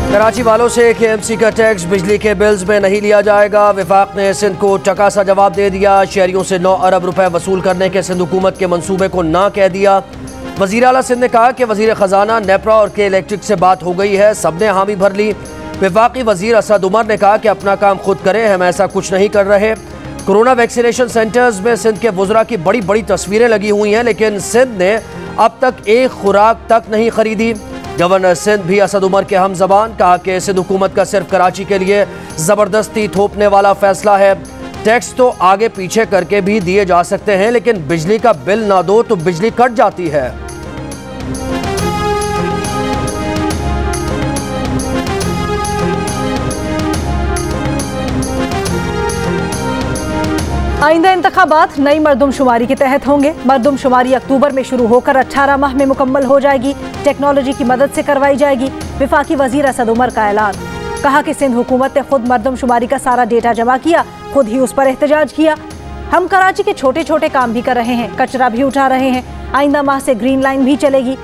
कराची वालों से KMC का टैक्स बिजली के बिल्स में नहीं लिया जाएगा। वफाक ने सिंध को टका सा जवाब दे दिया। शहरियों से 9 अरब रुपए वसूल करने के सिंध हुकूमत के मंसूबे को ना कह दिया। वज़ीर आला सिंध ने कहा कि वज़ीर ख़जाना नेपरा और के इलेक्ट्रिक से बात हो गई है, सब ने हामी भर ली। वफाकी वज़ीर असद उमर ने कहा कि अपना काम खुद करें, हम ऐसा कुछ नहीं कर रहे। कोरोना वैक्सीनेशन सेंटर्स में सिंध के वुज़रा की बड़ी बड़ी तस्वीरें लगी हुई हैं, लेकिन सिंध ने अब तक एक खुराक तक नहीं खरीदी। गवर्नर सिंध भी असद उमर के हम ज़बान, कहा कि सिंध हुकूमत का सिर्फ कराची के लिए ज़बरदस्ती थोपने वाला फैसला है। टैक्स तो आगे पीछे करके भी दिए जा सकते हैं, लेकिन बिजली का बिल ना दो तो बिजली कट जाती है। आइंदा इंतखाबात नई मरदमशुमारी के तहत होंगे। मरदमशुमारी अक्टूबर में शुरू होकर 18 माह में मुकम्मल हो जाएगी। टेक्नोलॉजी की मदद से करवाई जाएगी। वफाकी वजीर असद उमर का ऐलान, कहा कि सिंध हुकूमत ने खुद मरदमशुमारी का सारा डेटा जमा किया, खुद ही उस पर एहतजाज किया। हम कराची के छोटे छोटे काम भी कर रहे हैं, कचरा भी उठा रहे हैं। आइंदा माह से ग्रीन लाइन भी चलेगी।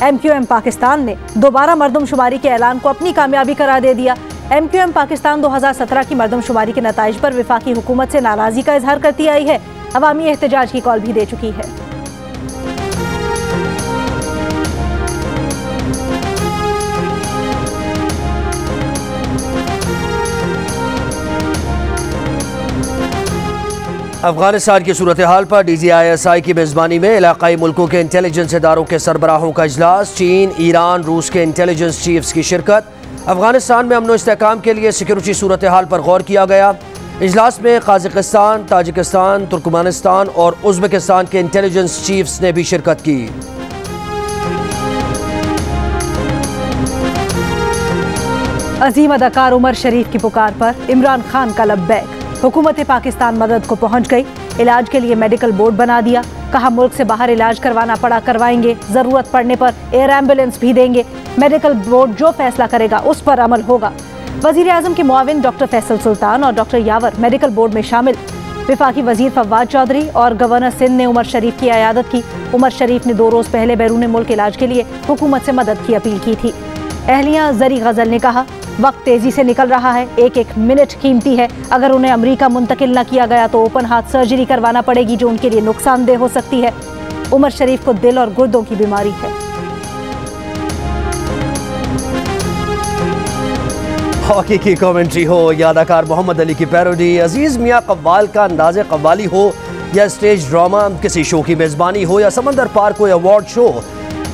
MQM पाकिस्तान ने दोबारा मरदमशुमारी के ऐलान को अपनी कामयाबी करार दे दिया। MQM पाकिस्तान 2017 की मरदमशुमारी के नताइज पर वफाकी हुकूमत से नाराज़गी का इजहार करती आई है। अवामी एहतजाज की कॉल भी दे चुकी है। अफगानिस्तान की सूरत हाल पर DGISI की मेज़बानी में इलाकाई मुल्कों के इंटेलिजेंस इदारों के सरबराहों का इजलास। चीन, ईरान, रूस के इंटेलिजेंस चीफ्स की शिरकत। अफगानिस्तान में अमन व इस्तेहकाम के लिए सिक्योरिटी सूरत हाल पर गौर किया गया। इजलास में कजाकिस्तान, ताजिकिस्तान, तुर्कमेनिस्तान और उज़्बेकिस्तान के इंटेलिजेंस चीफ्स ने भी शिरकत की। अजीम अदाकार उमर शरीफ की पुकार पर इमरान खान का लब्बैक। हुकूमत पाकिस्तान मदद को पहुंच गई। इलाज के लिए मेडिकल बोर्ड बना दिया। कहा मुल्क से बाहर इलाज करवाना पड़ा करवाएंगे, जरूरत पड़ने पर एयर एम्बुलेंस भी देंगे। मेडिकल बोर्ड जो फैसला करेगा उस पर अमल होगा। वजीर आजम के मुआविन डॉक्टर फैसल सुल्तान और डॉक्टर यावर मेडिकल बोर्ड में शामिल। वफाकी वजीर फवाद चौधरी और गवर्नर सिंध ने उमर शरीफ की अयादत की। उमर शरीफ ने 2 रोज पहले बैरून मुल्क इलाज के लिए हुकूमत से मदद की अपील की थी। अहलिया जरी गजल ने कहा वक्त तेजी से निकल रहा है, एक एक मिनट कीमती है। अगर उन्हें अमेरिका मुंतकिल न किया गया तो ओपन हार्ट सर्जरी करवाना पड़ेगी, जो उनके लिए नुकसानदेह हो सकती है। उमर शरीफ को दिल और गुर्दों की बीमारी है। हॉकी की कमेंट्री हो या अदाकार मोहम्मद अली की पैरोडी, अजीज मियां कव्वाल का अंदाज़े कव्वाली हो या स्टेज ड्रामा, किसी शो की मेज़बानी हो या समंदर पार कोई अवार्ड शो,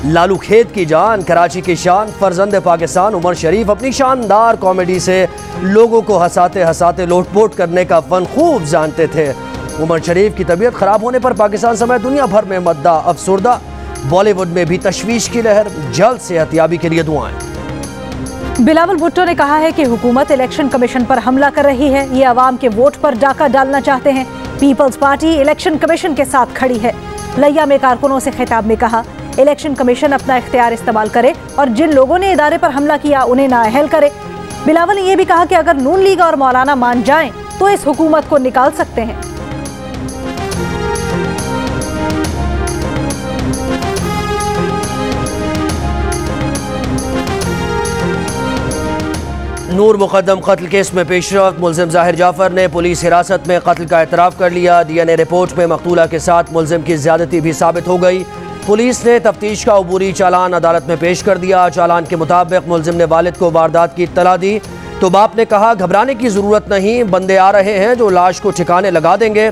लालू खेत की जान, कराची की शान, फर्जंद पाकिस्तान उमर शरीफ अपनी शानदार कॉमेडी से लोगों को हंसाते हंसाते लोटपोट करने का फन खूब जानते थे। उमर शरीफ की तबीयत खराब होने पर पाकिस्तान समेत दुनिया भर में मद्दा अफसुर्दा। बॉलीवुड में भी तशवीश की लहर। जल्द सेहतियाबी के लिए दुआएं। बिलावल भुट्टो ने कहा है कि हुकूमत इलेक्शन कमीशन पर हमला कर रही है। ये अवाम के वोट पर डाका डालना चाहते हैं। पीपल्स पार्टी इलेक्शन कमीशन के साथ खड़ी है। लिया में कारकुनों से खिताब में कहा इलेक्शन कमीशन अपना इख्तियार इस्तेमाल करे और जिन लोगों ने इदारे पर हमला किया उन्हें नाअहल करे। बिलावल ने यह भी कहा कि अगर नून लीग और मौलाना मान जाएं तो इस हुकूमत को निकाल सकते हैं। नूर मुकद्दम कत्ल केस में पेशरफ्त। मुलजिम जाहिर जाफर ने पुलिस हिरासत में कत्ल का एतराफ़ कर लिया। DNA रिपोर्ट में मकतूला के साथ मुलजिम की ज़्यादती भी साबित हो गई। पुलिस ने तफ्तीश का अबूरी चालान अदालत में पेश कर दिया। चालान के मुताबिक मुलजिम ने वालिद को वारदात की इत्तला दी तो बाप ने कहा घबराने की ज़रूरत नहीं, बंदे आ रहे हैं जो लाश को ठिकाने लगा देंगे।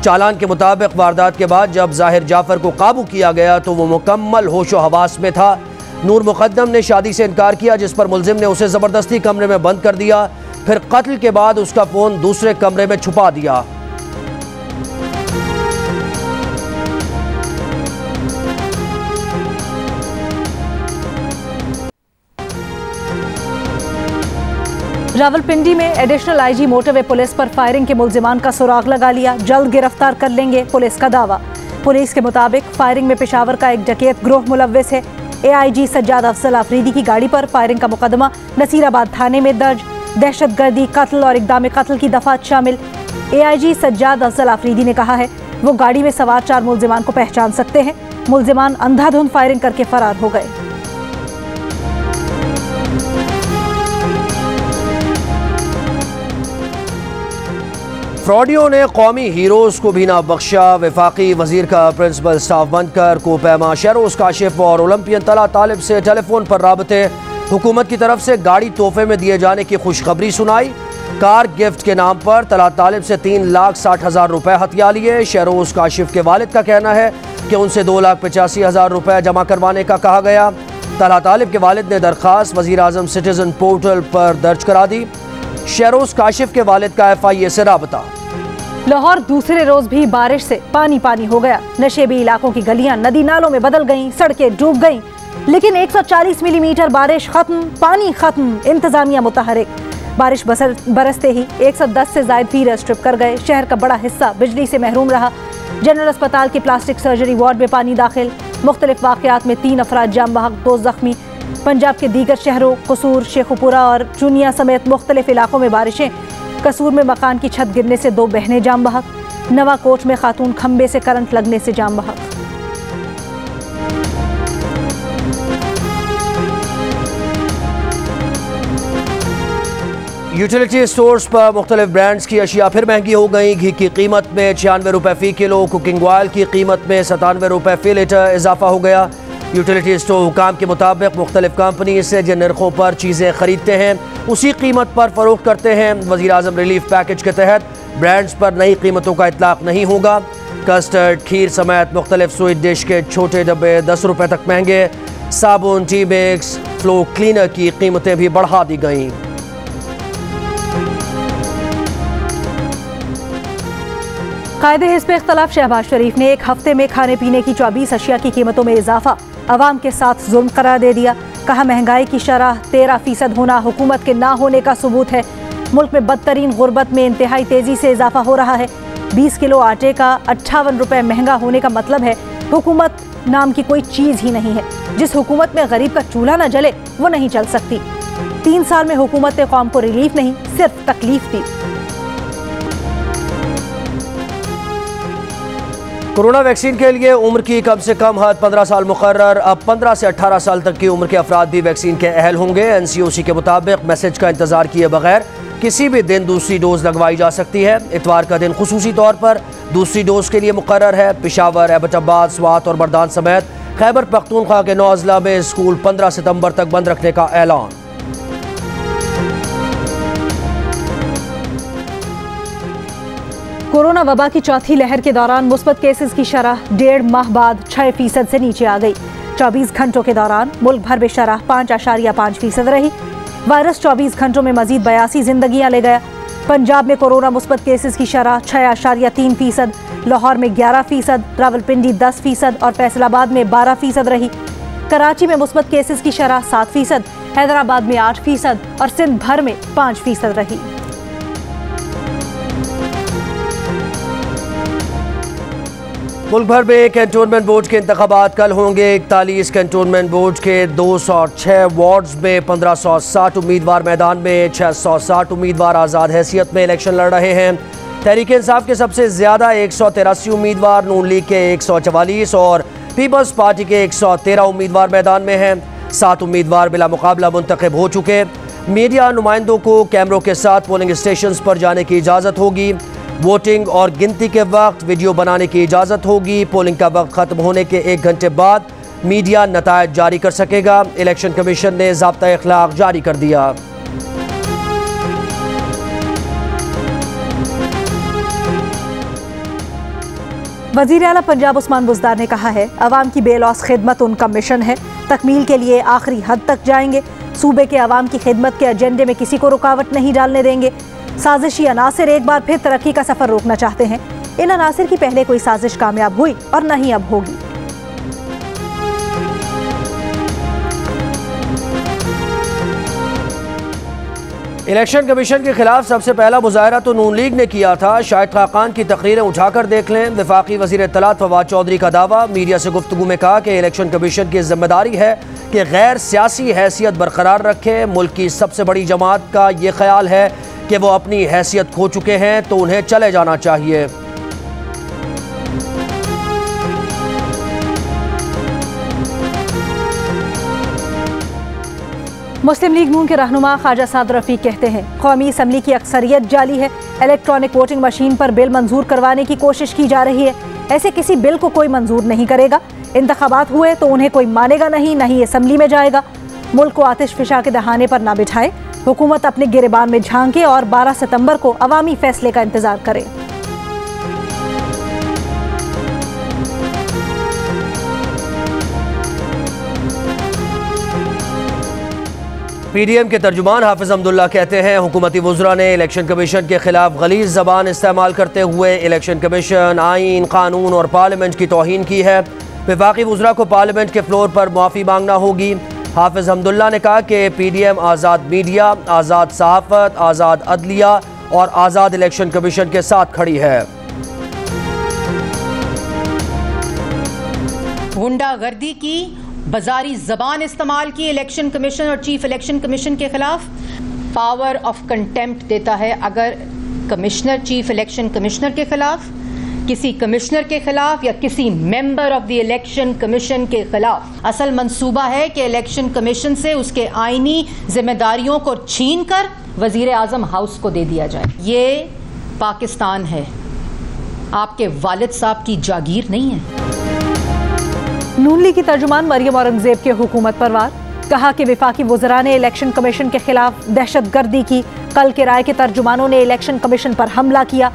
चालान के मुताबिक वारदात के बाद जब जाहिर जाफर को काबू किया गया तो वो मुकम्मल होशो हवास में था। नूर मुकद्दम ने शादी से इनकार किया, जिस पर मुलजिम ने उसे ज़बरदस्ती कमरे में बंद कर दिया। फिर कत्ल के बाद उसका फ़ोन दूसरे कमरे में छुपा दिया। रावलपिंडी में एडिशनल IG मोटरवे पुलिस पर फायरिंग के मुल्जिमान का सुराग लगा लिया। जल्द गिरफ्तार कर लेंगे, पुलिस का दावा। पुलिस के मुताबिक फायरिंग में पेशावर का एक डकैत ग्रोह मुलव्विस है। AIG सज्जाद अफजल आफरीदी की गाड़ी पर फायरिंग का मुकदमा नसीराबाद थाने में दर्ज। दहशतगर्दी, कत्ल और इक़दाम कत्ल की दफात शामिल। AIG सज्जाद अफजल आफरीदी ने कहा है वो गाड़ी में सवार 4 मुल्जिमान को पहचान सकते हैं। मुल्जिमान अंधाधुंध फायरिंग करके फरार हो गए। फ्रॉडियों ने कौमी हीरोज को भी ना बख्शा। वफाकी वजीर का प्रिंसिपल स्टाफ बनकर कोपैमा शहरोज काशिफ और ओलंपियन तला तालिब से टेलीफोन पर राबते। हुकूमत की तरफ से गाड़ी तोहफे में दिए जाने की खुशखबरी सुनाई। कार गिफ्ट के नाम पर तला तालिब से 3,60,000 रुपए हथिया लिए। शहरोज काशिफ के वालिद का कहना है कि उनसे 2,85,000 रुपए जमा करवाने का कहा गया। तला तालिब के वालिद ने दरख्वास्त वजीर आजम सिटीजन पोर्टल पर दर्ज करा दी। शहरोज काशिफ के वालिद का FIA से राबता। लाहौर दूसरे रोज भी बारिश से पानी पानी हो गया। नशेबी इलाकों की गलियां नदी नालों में बदल गईं, सड़कें डूब गईं। लेकिन 140 मिलीमीटर बारिश खत्म, पानी खत्म, इंतजामिया मुतहरिक। बारिश बरसते ही 110 से ज्यादा फीडर स्ट्रिप कर गए। शहर का बड़ा हिस्सा बिजली से महरूम रहा। जनरल अस्पताल के प्लास्टिक सर्जरी वार्ड में पानी दाखिल। मुख्तलिफ वाक़यात में 3 अफराद जाम बहक, 2 जख्मी। पंजाब के दीगर शहरों कसूर, शेखुपुरा और चुनिया समेत मुख्तलिफ इलाकों में बारिशें। कसूर में मकान की छत गिरने से 2 बहनें जाम बहक। नवाकोट में खातून खंबे से करंट लगने से जाम बहक। यूटिलिटी स्टोर्स पर मुख्तलिफ ब्रांड्स की अशिया फिर महंगी हो गई। घी की कीमत में 96 रुपये फ़ी किलो, कुकिंग ऑयल की कीमत में 97 रुपये फ़ी लीटर इजाफा हो गया। यूटिलिटी स्टोर हुकाम के मुताबिक मुख्तलिफ कंपनी से जिन नरखों पर चीज़ें खरीदते हैं उसी कीमत पर फरोख्त करते हैं। वज़ीर आज़म रिलीफ पैकेज के तहत ब्रांड्स पर नई कीमतों का इतलाक़ नहीं होगा। कस्टर्ड, खीर समेत मुख्तलिफ स्वीट डिश के छोटे डब्बे 10 रुपये तक महंगे। साबुन, टी मिक्स, फ्लो क्लीनर की कीमतें भी बढ़ा दी गईं। कायदे हिस्ब इख्तलाफ शहबाज शरीफ ने एक हफ्ते में खाने पीने की 24 अशिया की कीमतों में इजाफा अवाम के साथ जुल्म करार दे दिया। कहा महंगाई की शरह 13% होना हुकूमत के ना होने का सबूत है। मुल्क में बदतरीन गुर्बत में इंतहाई तेजी से इजाफा हो रहा है। 20 किलो आटे का 58 रुपये महंगा होने का मतलब है हुकूमत नाम की कोई चीज़ ही नहीं है। जिस हुकूमत में गरीब का चूल्हा न जले वो नहीं चल सकती। 3 साल में हुकूमत ने कौम को रिलीफ नहीं सिर्फ तकलीफ दी। कोरोना वैक्सीन के लिए उम्र की कम से कम हद 15 साल मुकर्रर। अब 15 से 18 साल तक की उम्र के अफराद भी वैक्सीन के अहल होंगे। NCOC के मुताबिक मैसेज का इंतजार किए बगैर किसी भी दिन दूसरी डोज लगवाई जा सकती है। इतवार का दिन खुसूसी तौर पर दूसरी डोज के लिए मुकर्रर है। पेशावर, एबटाबाद, स्वात और बरदान समेत खैबर पख्तूनख्वा के 9 अजला में स्कूल 15 सितंबर तक बंद रखने का ऐलान। कोरोना वबा की चौथी लहर के दौरान मुस्बत केसेस की शरह 1.5 माह बाद 6% से नीचे आ गई। 24 घंटों के दौरान मुल्क भर में शरह 5.5% रही। वायरस 24 घंटों में मजीद 82 जिंदगियां ले गया। पंजाब में कोरोना मुस्बत केसेस की शरह 6.3%, लाहौर में 11%, रावलपिंडी 10% और फैसलाबाद में 12% रही। कराची में मुस्बत केसेस की शरह 7%, हैदराबाद में 8% और सिंध भर में 5% रही। मुल्क भर में कैंटोनमेंट बोर्ड के इंतखाबात कल होंगे। 41 कैंटोनमेंट बोर्ड के 206 वार्ड्स में 1560 उम्मीदवार मैदान में। 660 उम्मीदवार आज़ाद हैसियत में इलेक्शन लड़ रहे हैं। तहरीक इंसाफ के सबसे ज़्यादा 183 उम्मीदवार, नून लीग के 144 और पीपल्स पार्टी के 113 उम्मीदवार मैदान में हैं। 7 उम्मीदवार बिला मुकाबला मुंतखब हो चुके। मीडिया नुमाइंदों को कैमरों के साथ पोलिंग स्टेशन पर जाने की इजाज़त होगी। वोटिंग और गिनती के वक्त वीडियो बनाने की इजाज़त होगी। पोलिंग का वक्त ख़त्म होने के 1 घंटे बाद मीडिया नतायज जारी कर सकेगा। इलेक्शन कमीशन ने ज़ाब्ता इखलाक जारी कर दिया। वज़ीर आला पंजाब उस्मान बुज़दार ने कहा है अवाम की बेलौस खिदमत उनका मिशन है। तकमील के लिए आखिरी हद तक जाएंगे। सूबे के अवाम की खिदमत के एजेंडे में किसी को रुकावट नहीं डालने देंगे। साजिशी अनासिर एक बार फिर तरक्की का सफर रोकना चाहते हैं। इन अनासिर की पहले कोई साजिश कामयाब हुई और न ही अब होगी। इलेक्शन कमीशन के खिलाफ सबसे पहला मुजाहरा तो नून लीग ने किया था। शाहिद खाकान की तकरीरें उठाकर देख लें। वफाकी वज़ीर इत्तलात फवाद चौधरी का दावा। मीडिया से गुफ्तगू में कहा कि इलेक्शन कमीशन की जिम्मेदारी है कि गैर सियासी हैसियत बरकरार रखे। मुल्क की सबसे बड़ी जमात का ये ख्याल है कि वो अपनी हैसियत खो चुके हैं तो उन्हें चले जाना चाहिए। मुस्लिम लीग नून के रहनुमा ख्वाजा साद रफीक कहते हैं कौमी असम्बली की अक्सरियत जाली है, इलेक्ट्रॉनिक वोटिंग मशीन पर बिल मंजूर करवाने की कोशिश की जा रही है। ऐसे किसी बिल को कोई मंजूर नहीं करेगा। इंतखाबात हुए तो उन्हें कोई मानेगा नहीं, न ही असम्बली में जाएगा। मुल्क को आतिश फिशा के दहाने पर ना बिठाए, हुकूमत अपने गिरेबान में झांके और 12 सितंबर को अवामी फैसले का इंतजार करे। पीडीएम के तर्जुमान हाफिज अब्दुल्ला कहते हैं हुकूमती वुज़रा ने इलेक्शन कमीशन के खिलाफ गलीज़ ज़बान इस्तेमाल करते हुए इलेक्शन कमीशन, आइन, कानून और पार्लियामेंट की तौहीन की है। वफाकी वुज़रा को पार्लियामेंट के फ्लोर पर माफ़ी मांगना होगी। हाफिज अब्दुल्ला ने कहा कि पीडीएम आज़ाद मीडिया, आज़ाद सहाफ़त, आज़ाद अदलिया और आज़ाद इलेक्शन कमीशन के साथ खड़ी है। गुंडागर्दी की बाजारी जबान इस्तेमाल की इलेक्शन कमीशन और चीफ इलेक्शन कमीशन के खिलाफ पावर ऑफ कंटेम्प्ट देता है। अगर कमिश्नर चीफ इलेक्शन कमिश्नर के खिलाफ, किसी कमिश्नर के खिलाफ या किसी member of the election commission के खिलाफ असल मंसूबा है कि इलेक्शन कमीशन से उसके आईनी जिम्मेदारियों को छीन कर वजीर आजम हाउस को दे दिया जाए। ये पाकिस्तान है, आपके वालिद साहब की जागीर नहीं है। नून लीग की तर्जुमान मरियम औरंगजेब के हुकूमत पर वार, कहा कि वफाकी वुज़रा ने इलेक्शन कमीशन के खिलाफ दहशतगर्दी की। कल के राय के तर्जुमानों ने इलेक्शन कमीशन पर हमला किया।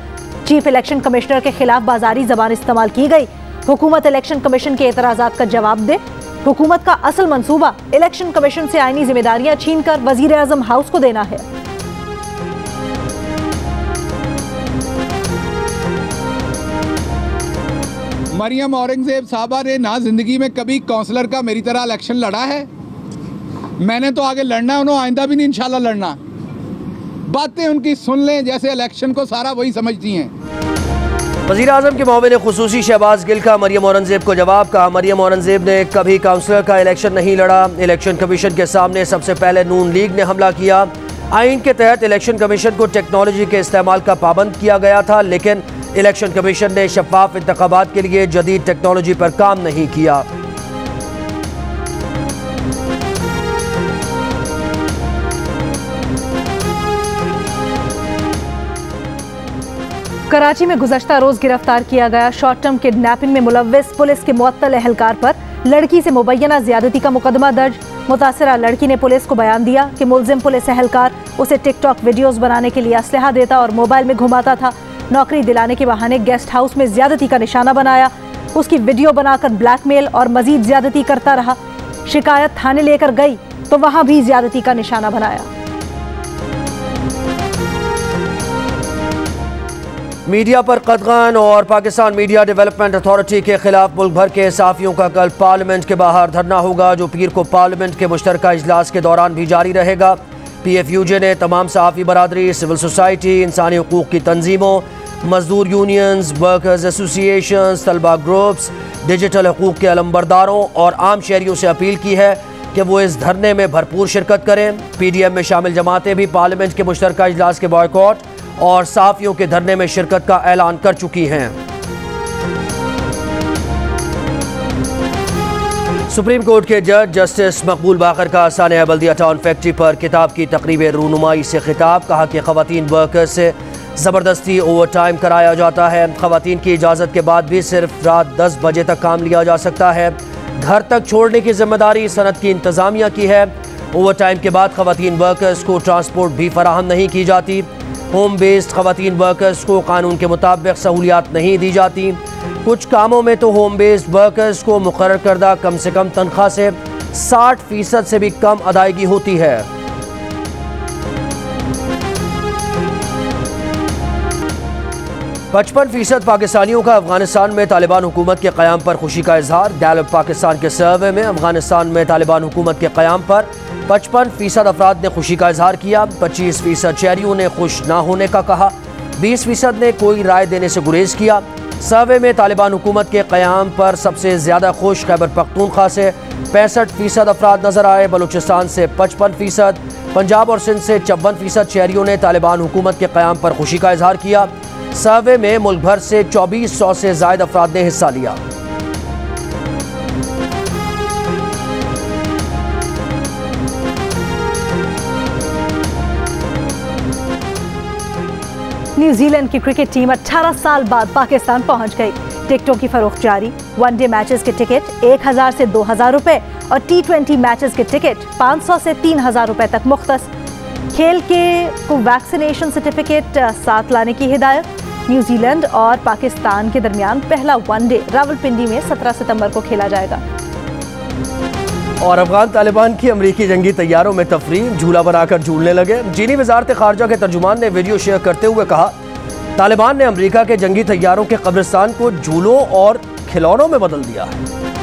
चीफ इलेक्शन कमिश्नर के खिलाफ बाजारी जबान इस्तेमाल की गई। हुकूमत इलेक्शन कमीशन के एतराज़ात का जवाब दे। हुकूमत का असल मंसूबा इलेक्शन कमीशन से आईनी जिम्मेदारियां छीन कर वजीर आजम हाउस को देना है। मरियम औरंगजेब साहबा ने ना जिंदगी में कभी काउंसलर का मेरी तरह इलेक्शन लड़ा है। मैंने तो आगे लड़ना है, उन्होंने आइंदा भी नहीं इंशाल्लाह लड़ना। बातें उनकी सुन लें, जैसे इलेक्शन को सारा वही समझती हैं। वज़ीर आज़म के मुआविन खुसूसी शहबाज गिल का मरियम औरंगजेब को जवाब। कहा मरियम औरंगजेब ने कभी काउंसलर का इलेक्शन नहीं लड़ा। इलेक्शन कमीशन के सामने सबसे पहले नून लीग ने हमला किया। आइन के तहत इलेक्शन कमीशन को टेक्नोलॉजी के इस्तेमाल का पाबंद किया गया था, लेकिन इलेक्शन कमीशन ने शफाफ इंतखाबात के लिए जदीद टेक्नोलॉजी पर काम नहीं किया। कराची में गुज़श्ता रोज गिरफ्तार किया गया शॉर्ट टर्म किडनैपिंग में मुलव्विस पुलिस के मुअत्तल एहलकार पर लड़की से मुबैना ज्यादती का मुकदमा दर्ज। मुतासिरा लड़की ने पुलिस को बयान दिया कि मुलजिम पुलिस एहलकार उसे टिकटॉक वीडियोस बनाने के लिए असलहा देता और मोबाइल में घुमाता था। नौकरी दिलाने के बहाने गेस्ट हाउस में ज्यादती का निशाना बनाया, उसकी वीडियो बनाकर ब्लैकमेल और मजीद ज्यादती करता रहा। शिकायत थाने लेकर गई तो वहां भी ज्यादती का निशाना बनाया। मीडिया पर कतगन और पाकिस्तान मीडिया डेवलपमेंट अथॉरिटी के खिलाफ मुल्क भर के सहाफ़ियों का कल पार्लियामेंट के बाहर धरना होगा, जो पीर को पार्लियामेंट के मुश्तरका इजलास के दौरान भी जारी रहेगा। PFUJ ने तमाम सहाफ़ी बरादरी, सिविल सोसाइटी, इंसानी हकूक़ की तंजीमों, मजदूर यूनियंस, वर्कर्स एसोसिएशंस, तलबा ग्रुप्स, डिजिटल हकूक़ के अलंबरदारों और आम शहरियों से अपील की है कि वो इस धरने में भरपूर शिरकत करें। PDM में शामिल जमातें भी पार्लियामेंट के मुश्तरका इजलास के बॉयकॉट और सहाफ़ियों के धरने में शिरकत का ऐलान कर चुकी हैं। सुप्रीम कोर्ट के जज जस्टिस मकबूल बाकर का सानिया बल्दिया टाउन फैक्ट्री पर किताब की तकरीब रूनुमाई से खिताब। कहा कि ख़वातीन वर्कर्स से ज़बरदस्ती ओवर टाइम कराया जाता है। ख़वातीन की इजाज़त के बाद भी सिर्फ रात 10 बजे तक काम लिया जा सकता है। घर तक छोड़ने की जिम्मेदारी सनत की इंतज़ामिया की है। ओवर टाइम के बाद ख़वातीन वर्कर्स को ट्रांसपोर्ट भी फराहम नहीं की जाती। होम बेस्ड ख़वातीन वर्कर्स को कानून के मुताबिक सहूलियात नहीं दी जाती। कुछ कामों में तो होम बेस्ड वर्कर्स को मुकर्रर करदा कम से कम तनख्वाह से 60% से भी कम अदायगी होती है। %55 पाकिस्तानियों का अफगानिस्तान में तालिबान हुकूमत के क़याम पर खुशी का इजहार। गैलप पाकिस्तान के सर्वे में अफगानिस्तान में तालिबान हुकूमत के क़याम पर 55% अफराद ने खुशी का इजहार किया। 25% शहरियों ने खुश ना होने का कहा। 20% ने कोई राय देने से गुरेज किया। सर्वे में तालिबान हुकूमत के क़याम पर सबसे ज़्यादा खुश खैबर पख्तूनख्वा से 65% अफराद नजर आए। बलूचिस्तान से 55%, पंजाब और सिंध से 54% शहरियों ने तालिबान हुकूमत के क़याम पर खुशी का इजहार किया। सर्वे में मुल्क भर से 2400 से ज़ायद अफराद ने हिस्सा लिया। न्यूजीलैंड की क्रिकेट टीम 18 साल बाद पाकिस्तान पहुंच गई। टिकटों की फरोख्त जारी। वनडे मैचेस के टिकट 1000 से 2000 रुपए और T20 मैचेस के टिकट 500 से 3000 रुपए तक मुख्तस। खेल के को वैक्सीनेशन सर्टिफिकेट साथ लाने की हिदायत। न्यूजीलैंड और पाकिस्तान के दरमियान पहला वनडे रावलपिंडी में 17 सितंबर को खेला जाएगा। और अफगान तालिबान की अमरीकी जंगी तैयारों में तफरीह, झूला बनाकर झूलने लगे। चीनी वजारत खारजा के तर्जुमान ने वीडियो शेयर करते हुए कहा, तालिबान ने अमरीका के जंगी तैयारों के कब्रिस्तान को झूलों और खिलौनों में बदल दिया है।